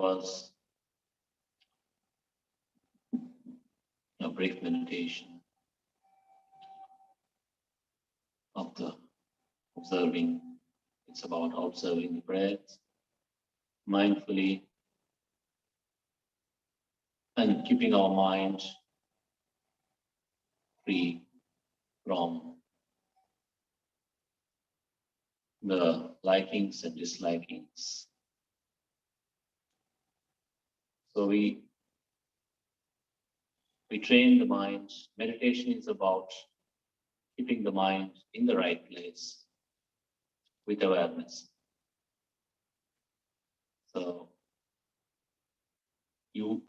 was a brief meditation of the observing. It's about observing the breath mindfully and keeping our mind free from the likings and dislikings. So we train the mind. Meditation is about keeping the mind in the right place with awareness. So you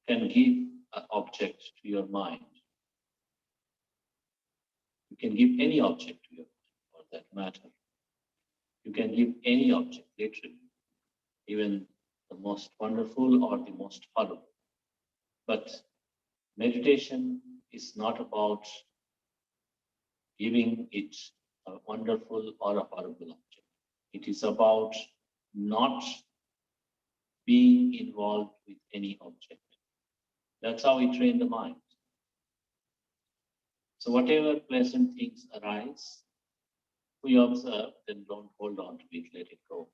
can give an object to your mind. You can give any object to your mind, for that matter. You can give any object, literally, even the most wonderful or the most horrible. But meditation is not about giving it a wonderful or a horrible object. It is about not being involved with any object. That's how we train the mind. So whatever pleasant things arise, we observe, then don't hold on to it, let it go.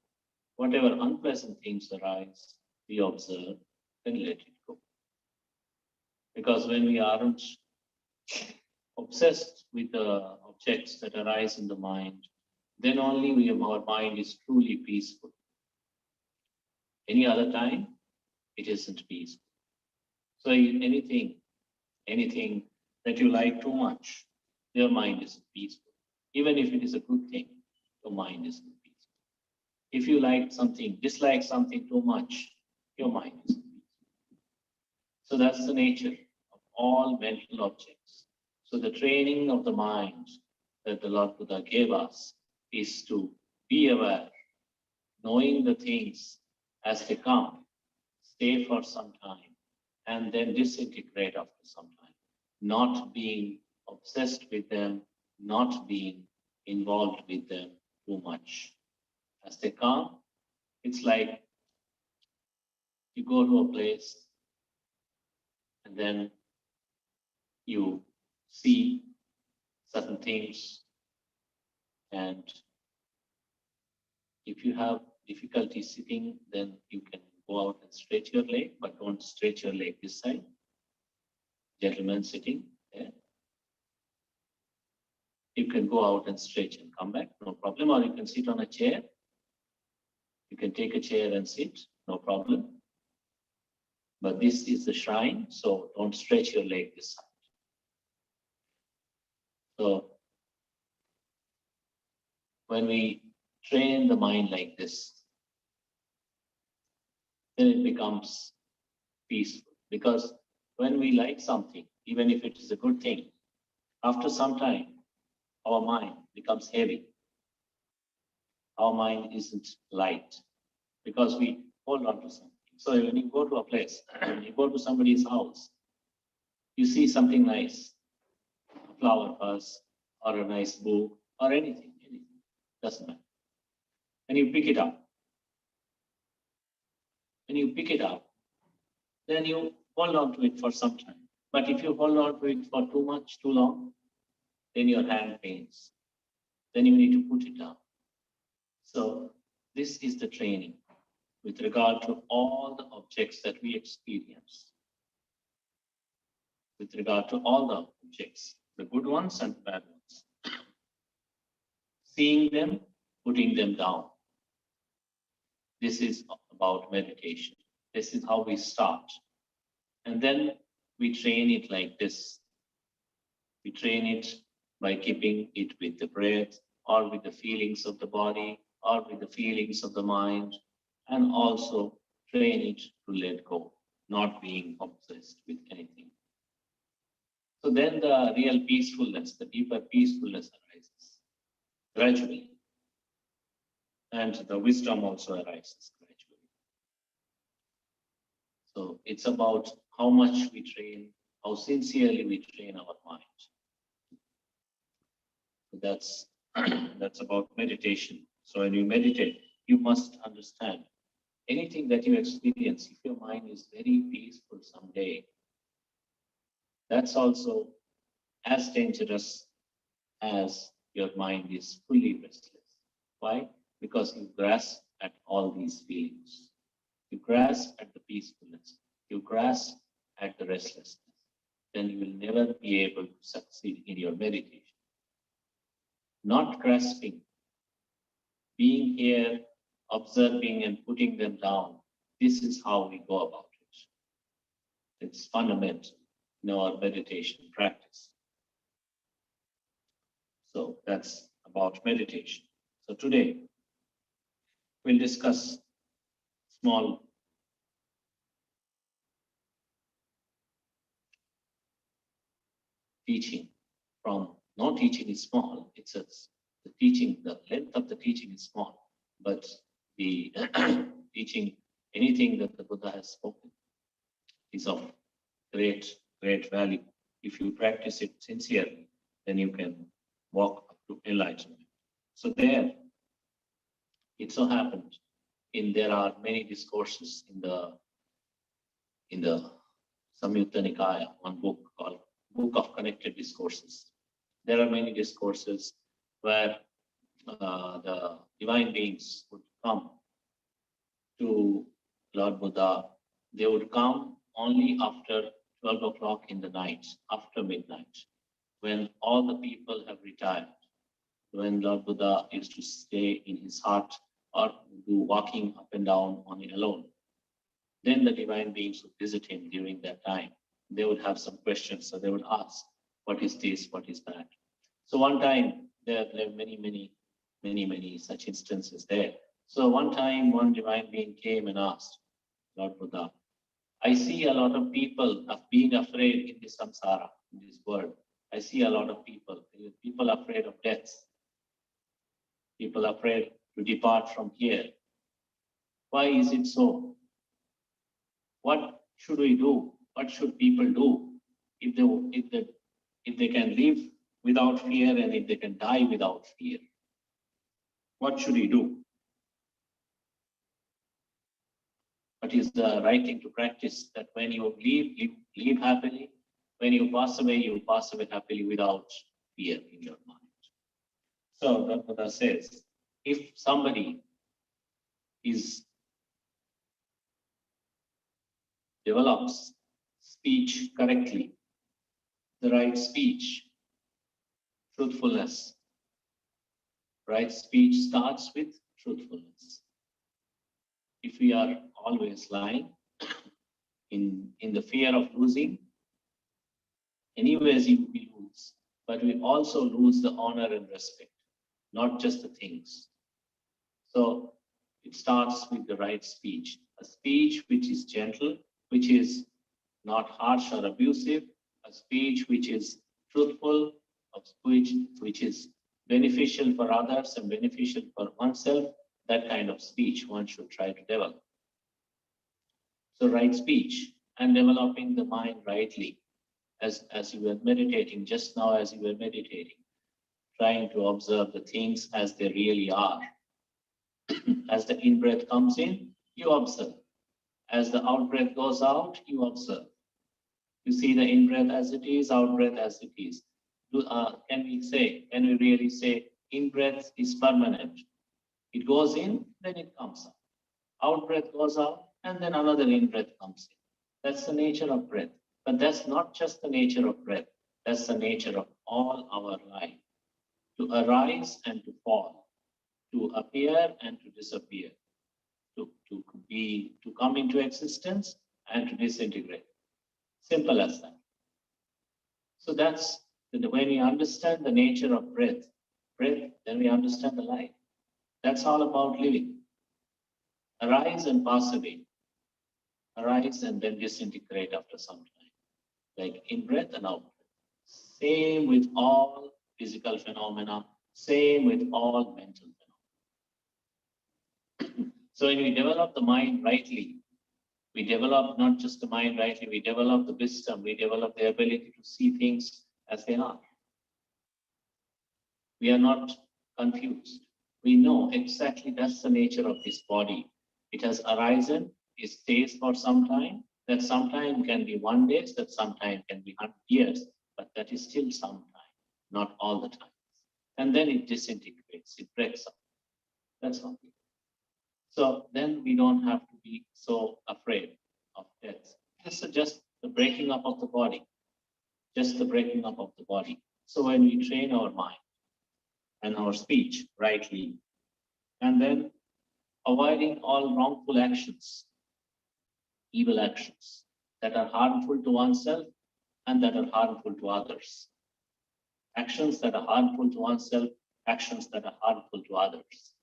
Whatever unpleasant things arise, we observe, then let it go. Because when we aren't obsessed with the objects that arise in the mind, then only our mind is truly peaceful. Any other time, it isn't peaceful. So anything that you like too much, your mind isn't peaceful. Even if it is a good thing, your mind isn't peaceful. If you dislike something too much, your mind isn't peaceful. So that's the nature of all mental objects. So the training of the mind that the Lord Buddha gave us is to be aware, knowing the things as they come, stay for some time, and then disintegrate after some time. Not being obsessed with them, not being involved with them too much. As they come, it's like you go to a place and then you see certain things, and if you have difficulty sitting, then you can go out and stretch your leg, but don't stretch your leg this side. Gentlemen sitting there. You can go out and stretch and come back, no problem. Or you can sit on a chair. You can take a chair and sit, no problem. But this is the shrine, so don't stretch your leg this side. So when we train the mind like this, then it becomes peaceful. Because when we like something, even if it is a good thing, after some time, our mind becomes heavy. Our mind isn't light because we hold on to something. So when you go to a place, you go to somebody's house, you see something nice, a flower vase or a nice book or anything, doesn't matter. And you pick it up. When you pick it up, then you hold on to it for some time. But if you hold on to it for too long, then your hand pains. Then you need to put it down. So this is the training with regard to all the objects that we experience. With regard to all the objects, the good ones and bad ones. Seeing them, putting them down. This is about meditation. This is how we start. And then we train it like this. We train it by keeping it with the breath or with the feelings of the body or with the feelings of the mind, and also train it to let go, not being obsessed with anything. So then the real peacefulness, the deeper peacefulness arises gradually. And the wisdom also arises gradually. So it's about how much we train, how sincerely we train our mind. That's about meditation. So when you meditate, you must understand anything that you experience, if your mind is very peaceful someday, that's also as dangerous as your mind is fully restless. Why? Because you grasp at all these feelings. You grasp at the peacefulness. You grasp at the restlessness. Then you will never be able to succeed in your meditation. Not grasping, being here, observing and putting them down, this is how we go about it. It's fundamental in our meditation practice. So that's about meditation. So today we'll discuss small teaching from, no teaching is small, the teaching, the length of the teaching is small, but the teaching, anything that the Buddha has spoken is of great value. If you practice it sincerely, then you can walk up to enlightenment. So there, it so happened, there are many discourses in the Samyutta Nikaya, one book called Book of Connected Discourses. There are many discourses where the divine beings would come to Lord Buddha. They would come only after 12 o'clock in the night, after midnight, when all the people have retired, when Lord Buddha used to stay in his heart or do walking up and down on it alone. Then the divine beings would visit him during that time. They would have some questions, so they would ask, what is this, what is that? So one time, there are many such instances there. So one time, one divine being came and asked Lord Buddha, I see a lot of people of being afraid in this samsara, in this world. I see a lot of people afraid of death, people afraid to depart from here. Why is it so? What should we do? What should people do if they can live without fear and if they can die without fear? What should we do? What is the right thing to practice? That when you live happily. When you pass away happily without fear in your mind. So the Buddha says, if somebody develops speech correctly, the right speech, truthfulness. Right speech starts with truthfulness. If we are always lying, in the fear of losing, anyways we lose, but we also lose the honor and respect, not just the things. So it starts with the right speech, a speech which is gentle, which is not harsh or abusive, a speech which is truthful, a speech which is beneficial for others and beneficial for oneself. That kind of speech one should try to develop. So right speech and developing the mind rightly, as you were meditating, just now as you were meditating, trying to observe the things as they really are. As the in-breath comes in, you observe. As the out-breath goes out, you observe. You see the in-breath as it is, out-breath as it is. Can we really say in-breath is permanent? It goes in, then it comes out. Out-breath goes out, and then another in-breath comes in. That's the nature of breath. But that's not just the nature of breath. That's the nature of all our life. To arise and to fall, to appear and to disappear, to come into existence and to disintegrate. Simple as that. So that's when we understand the nature of breath, then we understand the life. That's all about living. Arise and pass away. Arise and then disintegrate after some time. Like in breath and out breath. Same with all physical phenomena, same with all mental phenomena. So when we develop the mind rightly, we develop not just the mind rightly, we develop the wisdom, we develop the ability to see things as they are. We are not confused. We know exactly that's the nature of this body. It has arisen, it stays for some time. That sometime can be 1 day, that sometime can be 100 years, but that is still some time, not all the time. And then it disintegrates, it breaks up. That's all. So then we don't have to be so afraid of death. This is just the breaking up of the body, just the breaking up of the body. So when we train our mind and our speech rightly, and then avoiding all wrongful actions, evil actions that are harmful to oneself and that are harmful to others. Actions that are harmful to oneself, actions that are harmful to others.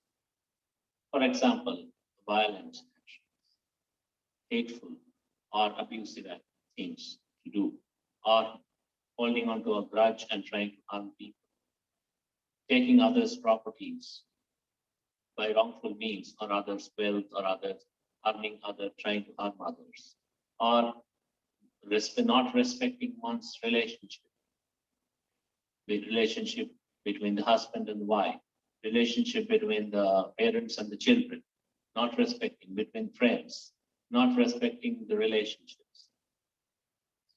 For example, violent actions, hateful or abusive things to do, or holding on to a grudge and trying to harm people, taking others' properties by wrongful means, or others' wealth, or others harming others, trying to harm others, or not respecting one's relationship, the relationship between the husband and the wife, relationship between the parents and the children, not respecting between friends, not respecting the relationships.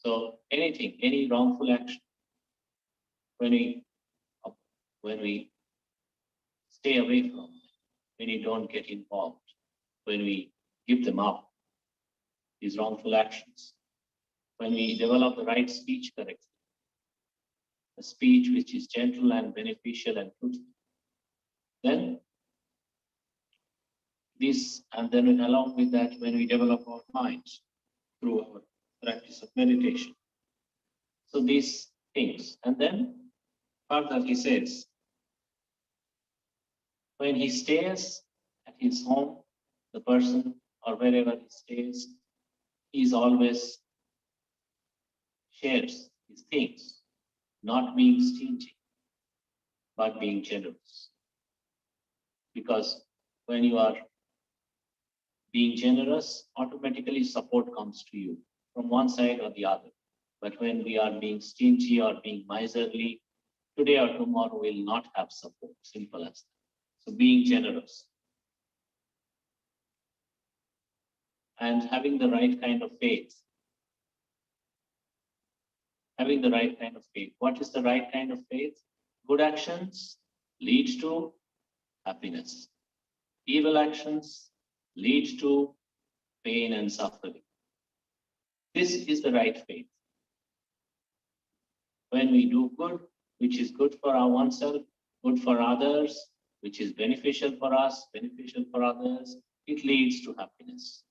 So anything, any wrongful action, when we stay away from, when we don't get involved, when we give them up, these wrongful actions, when we develop the right speech correctly, a speech which is gentle and beneficial and fruitful, then this, and then along with that, when we develop our minds through our practice of meditation. So these things, and then further he says, when he stays at his home, the person or wherever he stays, he always shares his things, not being stingy, but being generous. Because when you are being generous, automatically support comes to you from one side or the other. But when we are being stingy or being miserly, today or tomorrow we'll not have support, simple as that. So being generous and having the right kind of faith. Having the right kind of faith. What is the right kind of faith? Good actions lead to happiness. Evil actions lead to pain and suffering. This is the right faith. When we do good, which is good for our oneself, good for others, which is beneficial for us, beneficial for others, it leads to happiness.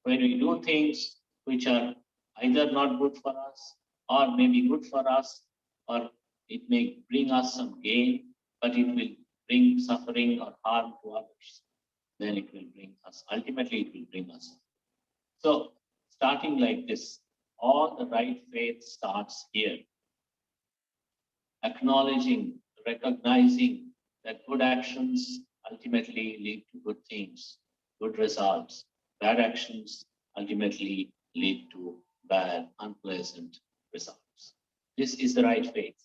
When we do things which are either not good for us, or maybe good for us, or it may bring us some gain, but it will bring suffering or harm to others, then it will bring us, ultimately it will bring us. So starting like this, all the right faith starts here. Acknowledging, recognizing that good actions ultimately lead to good things, good results. Bad actions ultimately lead to bad, unpleasant results. This is the right faith.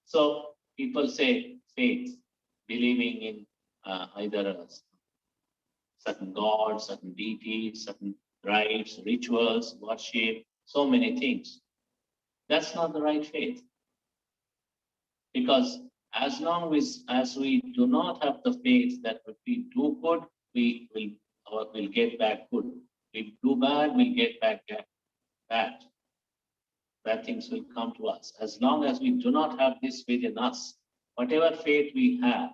So people say faith, believing in either a certain God, certain deity, certain rites, rituals, worship, so many things. That's not the right faith. Because as long as we do not have the faith that if we do good, we will get back good. If we do bad, we'll get back bad. Bad things will come to us. As long as we do not have this within us, whatever faith we have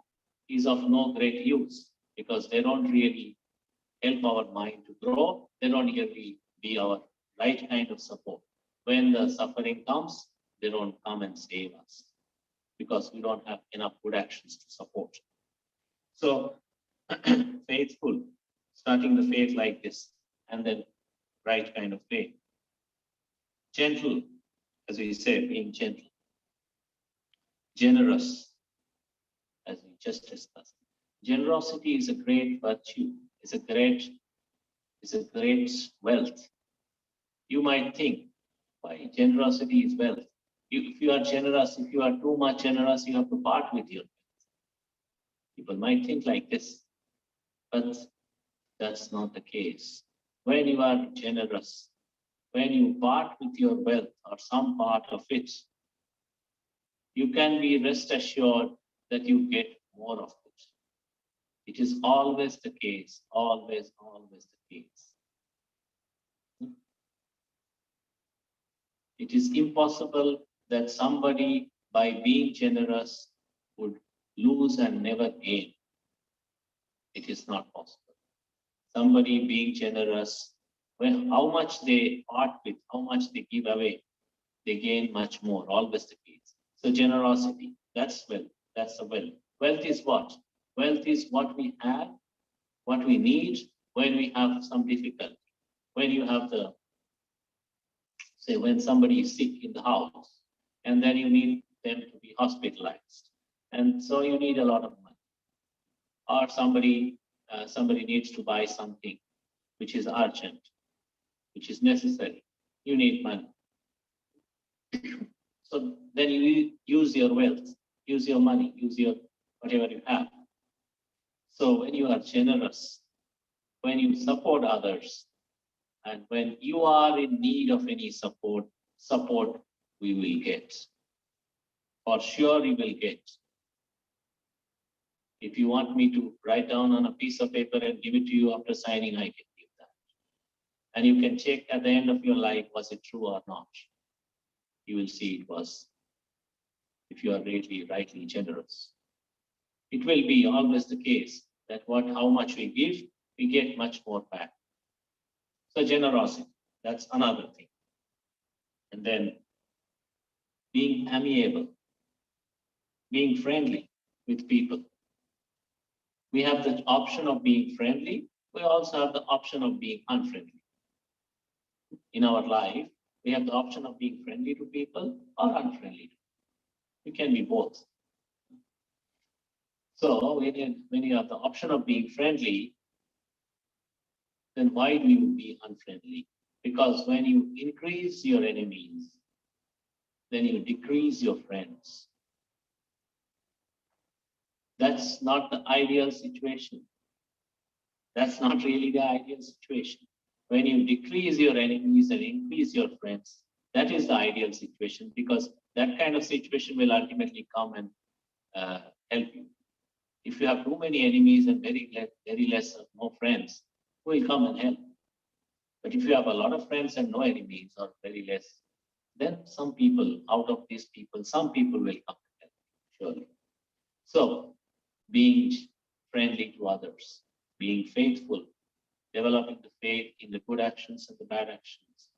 is of no great use, because they don't really help our mind to grow. They don't really be our right kind of support. When the suffering comes, they don't come and save us, because we don't have enough good actions to support. So faithful, starting the faith like this, and then right kind of faith. Gentle, as we say, being gentle. Generous, as we just discussed. Generosity is a great virtue, is a great wealth. You might think, why generosity is wealth? If you are generous, if you are too much generous, you have to part with your wealth. People might think like this, but That's not the case. When you are generous, when you part with your wealth or some part of it, you can be rest assured that you get more of it. It is always the case, always the case. It is impossible that somebody, by being generous, would lose and never gain. It is not possible. Somebody being generous, when how much they part with, how much they give away, they gain much more, always the case. So generosity, that's wealth, that's the wealth. Wealth is what? Wealth is what we have, what we need when we have some difficulty. When you have the, say, when somebody is sick in the house, and then you need them to be hospitalized. And so you need a lot of money. Or somebody needs to buy something which is urgent, which is necessary. You need money. So then you use your wealth, use your money, use your whatever you have. So when you are generous, when you support others, and when you are in need of any support we will get. For sure you will get. If you want me to write down on a piece of paper and give it to you after signing, I can give that. And you can check at the end of your life, was it true or not? You will see it was, if you are really rightly generous. It will be always the case that how much we give, we get much more back. So generosity, that's another thing. And then being amiable, being friendly with people. We have the option of being friendly. We also have the option of being unfriendly. In our life, we have the option of being friendly to people or unfriendly. We can be both. So when you have the option of being friendly, then why do you be unfriendly? Because when you increase your enemies, then you decrease your friends. That's not the ideal situation. That's not really the ideal situation. When you decrease your enemies and increase your friends, that is the ideal situation, because that kind of situation will ultimately come and help you. If you have too many enemies and very less or no friends, who will come and help? But if you have a lot of friends and no enemies or very less, then some people, out of these people, some people will come and help, surely. So, being friendly to others, being faithful, developing the faith in the good actions and the bad actions,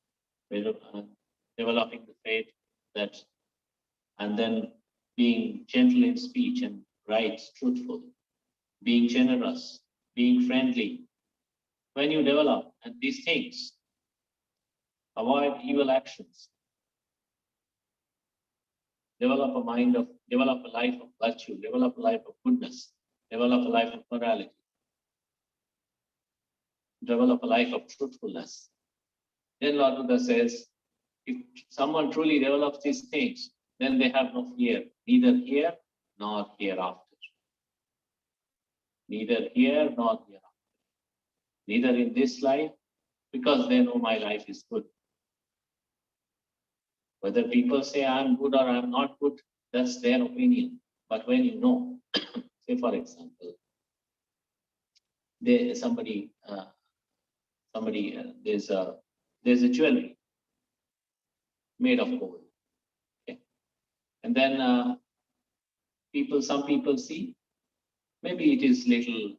developing the faith that, and then being gentle in speech and right, truthful, being generous, being friendly. When you develop and these things, avoid evil actions, develop a life of virtue, develop a life of goodness, develop a life of morality, develop a life of truthfulness. Then Lord Buddha says, if someone truly develops these things, then they have no fear, neither here nor hereafter. Neither here nor hereafter. Neither in this life, because they know my life is good. Whether people say I'm good or I'm not good, that's their opinion. But when you know, say for example, there's a jewelry made of gold, okay? And then some people see, maybe it is little,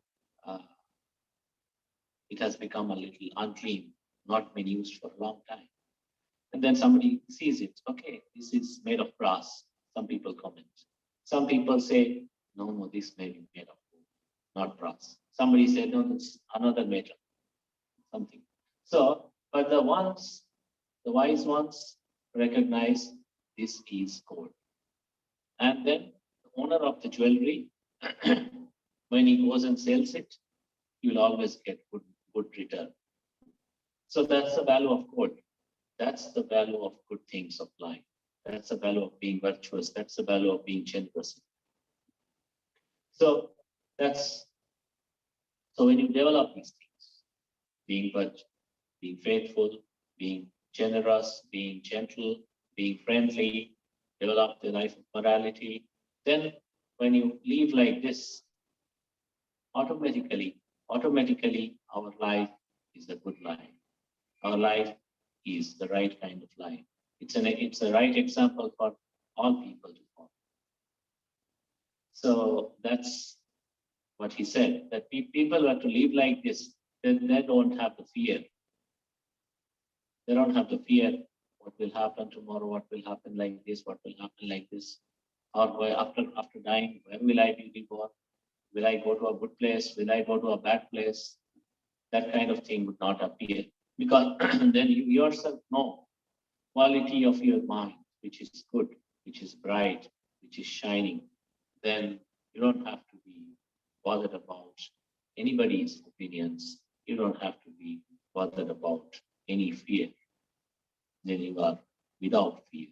it has become a little unclean, not been used for a long time. And then somebody sees it, okay, this is made of brass. Some people comment. Some people say, no, this may be made of gold, not brass. Somebody said, no, it's another metal, something. So, but the wise ones recognize this is gold. And then the owner of the jewelry, when he goes and sells it, he will always get good return. So that's the value of gold. That's the value of good things of life. That's the value of being virtuous. That's the value of being generous. So when you develop these things, being faithful, being generous, being gentle, being friendly, develop the life of morality. Then when you live like this, automatically our life is a good life. Our life is the right kind of life. It's a right example for all people to follow. So that's what he said, that people are to live like this, then they don't have the fear. They don't have the fear what will happen tomorrow, what will happen like this, what will happen like this, or after dying, where will I be reborn? Will I go to a good place? Will I go to a bad place? That kind of thing would not appear, because then you yourself know quality of your mind, which is good, which is bright, which is shining. Then you don't have to be bothered about anybody's opinions. You don't have to be bothered about any fear. Then you are without fear.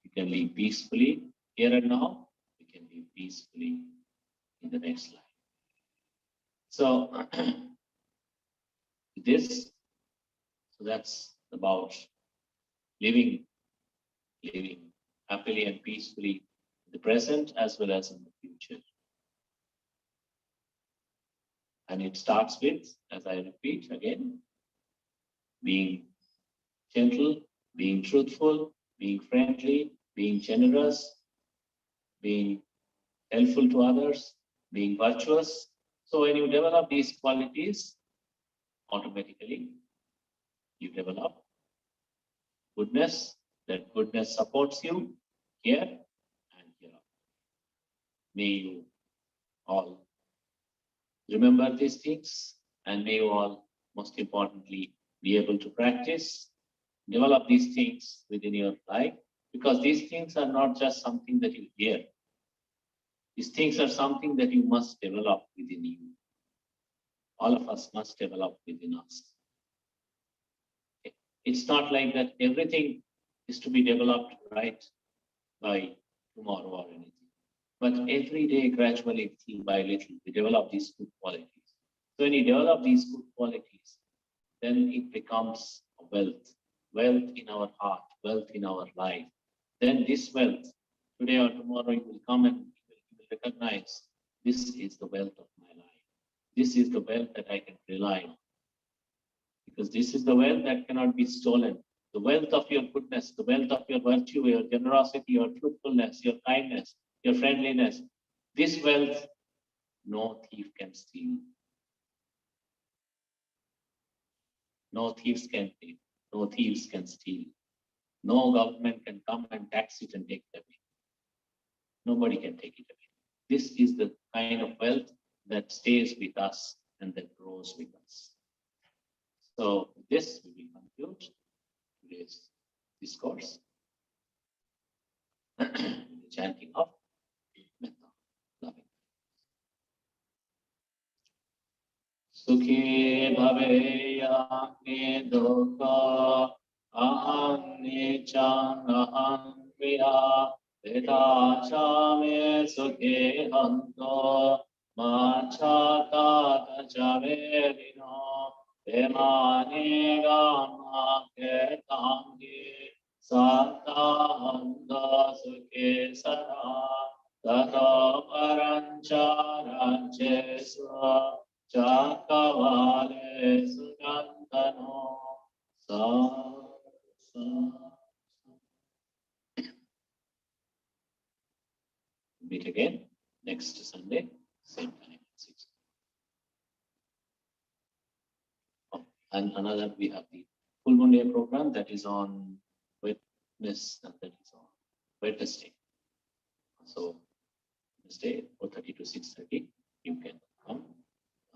You can live peacefully here and now. You can live peacefully in the next life. So that's about living happily and peacefully in the present as well as in the future. And it starts with, as I repeat again, being gentle, being truthful, being friendly, being generous, being helpful to others, being virtuous. So when you develop these qualities, automatically you develop goodness. That goodness supports you here and here. May you all remember these things, and may you all, most importantly, be able to practice, develop these things within your life, because these things are not just something that you hear. These things are something that you must develop within you. All of us must develop within us. It's not like that everything is to be developed right by tomorrow or anything. But every day, gradually, little by little, we develop these good qualities. So when you develop these good qualities, then it becomes a wealth in our heart, wealth in our life. Then this wealth, today or tomorrow, you will come and you will recognize this is the wealth of my life. This is the wealth that I can rely on. Because this is the wealth that cannot be stolen. The wealth of your goodness, the wealth of your virtue, your generosity, your truthfulness, your kindness, your friendliness. This wealth, no thief can steal. No thieves can steal. No thieves can steal. No government can come and tax it and take it away. Nobody can take it away. This is the kind of wealth that stays with us and that grows with us. So with this, we will conclude today's discourse. The chanting of metta, loving. Sukhi bhaveya me dukha aham nichan aham viya veda cha me sukhi hanto macha kata cha verino emani gama ketangi santa handa sukhi sada tato parancha ranchesu Chakavale Sugandano Sa Meet again next Sunday, same time, 6. Oh, and another, we have the full moon day program that is on Wednesday. So Wednesday, 4:30 to 6:30, you can come,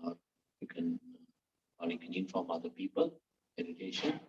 or you can inform other people. Meditation